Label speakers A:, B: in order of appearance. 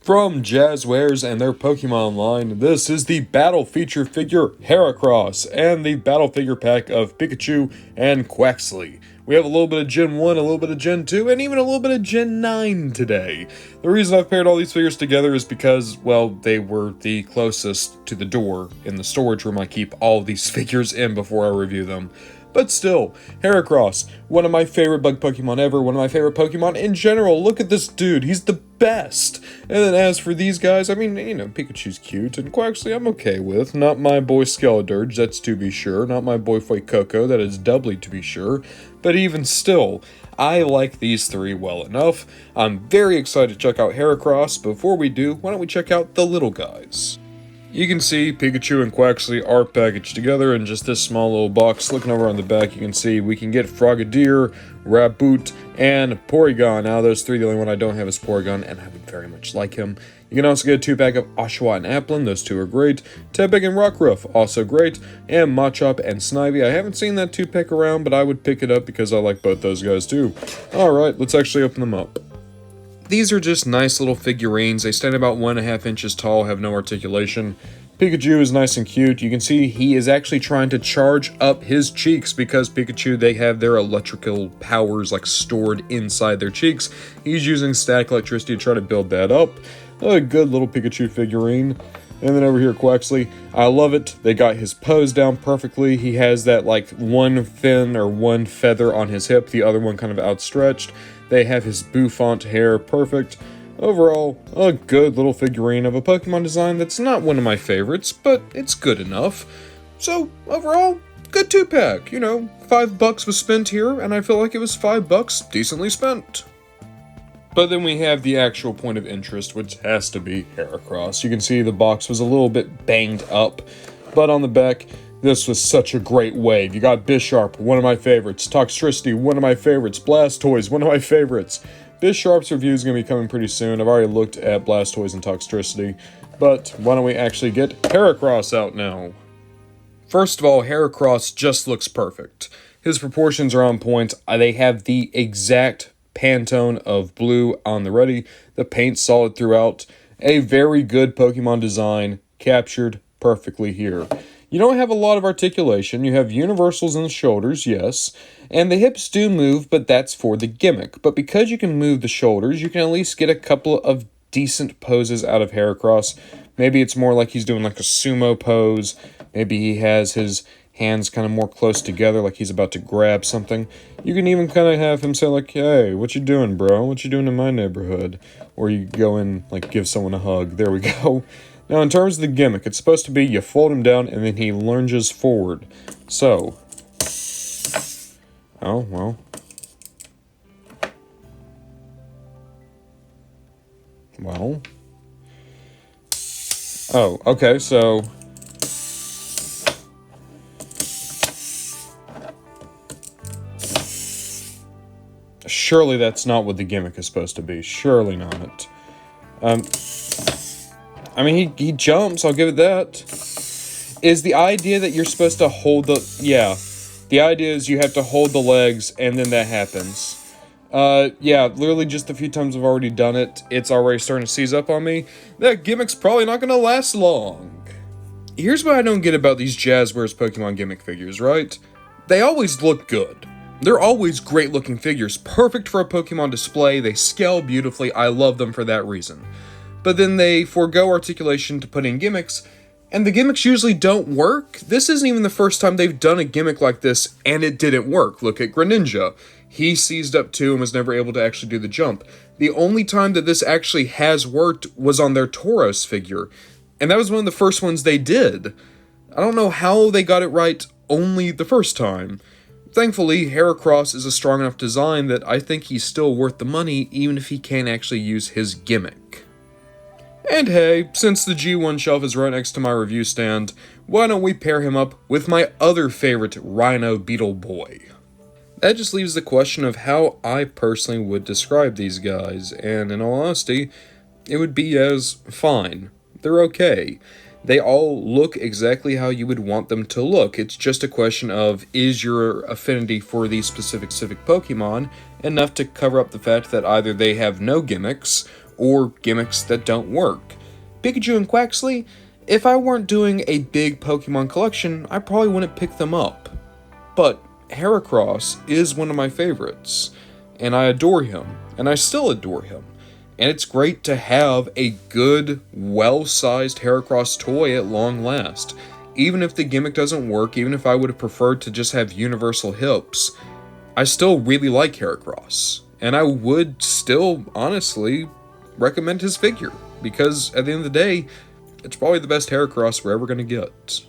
A: From Jazwares and their Pokemon line, this is the Battle Feature Figure Heracross and the Battle Figure Pack of Pikachu and Quaxly. We have a little bit of Gen 1, a little bit of Gen 2, and even a little bit of Gen 9 today. The reason I've paired all these figures together is because, well, they were the closest to the door in the storage room I keep all these figures in before I review them. But still, Heracross, one of my favorite bug Pokemon ever, one of my favorite Pokemon in general. Look at this dude, he's the best! And then as for these guys, I mean, Pikachu's cute, and Quaxly I'm okay with. Not my boy Skeledirge, that's to be sure. Not my boy Fuecoco, that is doubly to be sure. But even still, I like these three well enough. I'm very excited to check out Heracross. Before we do, why don't we check out the little guys? You can see Pikachu and Quaxly are packaged together in just this small little box. Looking over on the back, you can see we can get Frogadier, Raboot, and Porygon. Now, those three, the only one I don't have is Porygon, and I would very much like him. You can also get a 2-pack of Oshawott and Applin. Those two are great. Tepig and Rockruff, also great. And Machop and Snivy. I haven't seen that 2-pack around, but I would pick it up because I like both those guys too. Alright, let's actually open them up. These are just nice little figurines. They stand about 1.5 inches tall, have no articulation. Pikachu is nice and cute. You can see he is actually trying to charge up his cheeks because Pikachu, they have their electrical powers like stored inside their cheeks. He's using static electricity to try to build that up. A good little Pikachu figurine. And then over here, Quaxly, I love it. They got his pose down perfectly. He has that like one fin or one feather on his hip, the other one kind of outstretched. They have his bouffant hair perfect. Overall, a good little figurine of a Pokemon design that's not one of my favorites, but it's good enough. So, overall, good 2-pack. $5 was spent here, and I feel like it was $5 decently spent. But then we have the actual point of interest, which has to be Heracross. You can see the box was a little bit banged up, but on the back, this was such a great wave. You got Bisharp, one of my favorites. Toxtricity, one of my favorites. Blastoise, one of my favorites. Bisharp's review is going to be coming pretty soon. I've already looked at Blastoise and Toxtricity, but why don't we actually get Heracross out now? First of all, Heracross just looks perfect. His proportions are on point. They have the exact Pantone of blue on the ready. The paint's solid throughout. A very good Pokemon design, captured perfectly here. You don't have a lot of articulation. You have universals in the shoulders, yes, and the hips do move, but that's for the gimmick. But because you can move the shoulders, you can at least get a couple of decent poses out of Heracross. Maybe it's more like he's doing like a sumo pose. Maybe he has his hands kind of more close together, like he's about to grab something. You can even kind of have him say like, hey, what you doing, bro? What you doing in my neighborhood? Or you go in, like, give someone a hug. There we go. Now, in terms of the gimmick, it's supposed to be you fold him down and then he lunges forward. So, oh, well. Well. Oh, okay, so surely that's not what the gimmick is supposed to be. Surely not. I mean, he jumps, I'll give it that. Is the idea that you're supposed to hold the... Yeah. The idea is you have to hold the legs, and then that happens. Yeah, literally just a few times I've already done it, it's already starting to seize up on me. That gimmick's probably not gonna last long. Here's what I don't get about these Jazwares Pokemon gimmick figures, right? They always look good. They're always great looking figures, perfect for a Pokemon display, they scale beautifully, I love them for that reason. But then they forego articulation to put in gimmicks, and the gimmicks usually don't work. This isn't even the first time they've done a gimmick like this, and it didn't work. Look at Greninja. He seized up too and was never able to actually do the jump. The only time that this actually has worked was on their Tauros figure, and that was one of the first ones they did. I don't know how they got it right only the first time. Thankfully, Heracross is a strong enough design that I think he's still worth the money, even if he can't actually use his gimmick. And hey, since the G1 shelf is right next to my review stand, why don't we pair him up with my other favorite Rhino Beetle Boy? That just leaves the question of how I personally would describe these guys, and in all honesty, it would be as fine. They're okay. They all look exactly how you would want them to look. It's just a question of, is your affinity for these specific Pokemon enough to cover up the fact that either they have no gimmicks, or gimmicks that don't work. Pikachu and Quaxly, if I weren't doing a big Pokemon collection, I probably wouldn't pick them up. But Heracross is one of my favorites, and I adore him, and I still adore him. And it's great to have a good, well-sized Heracross toy at long last. Even if the gimmick doesn't work, even if I would have preferred to just have universal hips, I still really like Heracross. And I would still, honestly, recommend his figure. Because at the end of the day, it's probably the best Heracross we're ever going to get.